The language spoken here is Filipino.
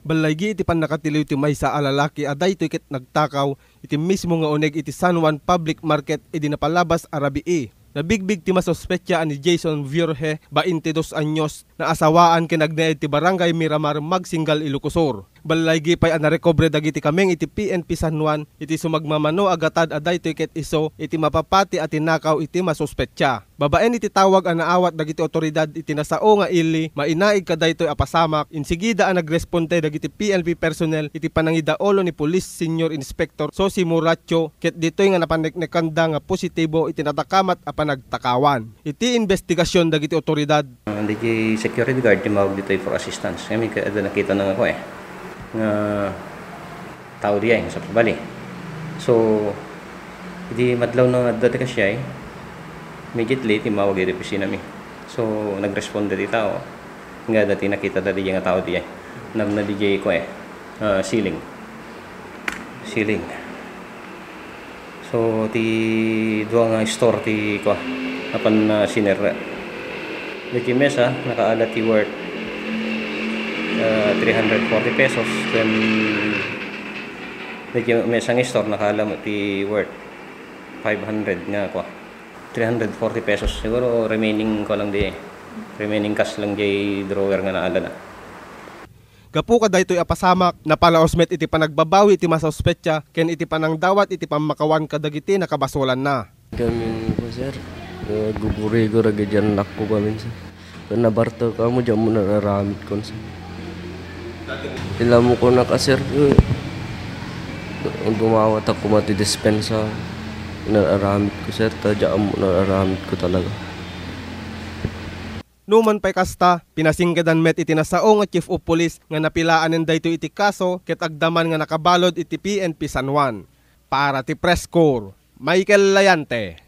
Balaygi iti pan nakatiliw iti maysa a lalaki aday ito ikit nagtakaw iti mismo nga uneg iti San Juan Public Market iti napalabas arabii. Nabigbig ti masospetya ni Jason Virge, 22 anyos, na asawaan kinagnaed ti Barangay Miramar Magsingal, Ilocosur. Balaygi pay narekobre dagiti kameng iti PNP San Juan iti sumagmamano agatad aday ito ikit iso iti mapapati at tinakaw iti masospetya. Babaen iti tawag ang naawat dagiti otoridad iti nasao nga ili mainaig kaday ito'y apasamak. Insigida ang nagresponde dagiti PNP personnel iti panangidaolo ni Police Senior Inspector Sosi Muracho ket dito'y nga napaneknekanda nga positibo iti natakamat a panagtakawan. Iti investigasyon dagiti otoridad. Dagiti security guard timawag dito'y for assistance. Kami nakita na ako nga tao diay sa pabali. So iti madlaw na dati ka siya immediately timawag iti opisina mi. So nagresponde di tao nga dati nakita dati nga tao diay na DJ ko ceiling. So ti duwa nga store ti ko apan sinera dati mesa nakaalat ti worth 340 pesos. Then dati mesa nga store nakaalam ti worth 500 nga ko 340 pesos siguro remaining ko lang di remaining cash lang di drawer nga naala na. Gapu ka daytoy apasamak napalaosmet iti panagbabawi iti masospetya ken iti panangdawat iti pamakawan kadagiti nakabasulan na. Kami po sir, guguri-gura gadyan nakpo kami sir. Nabarto ka mo dyan mo nararamit ko sir. Ilam mo ko na ka sir, dumawat ako matidispensa. Nararamit ko sir, tadya mo nararamit ko talaga. Numan pay kasta, pinasinggadan met iti nasao nga Chief of Police nga napilaanen dayto iti kaso ket agdaman nga nakabalod iti PNP San Juan. Para ti Press Corps, Michael Layante.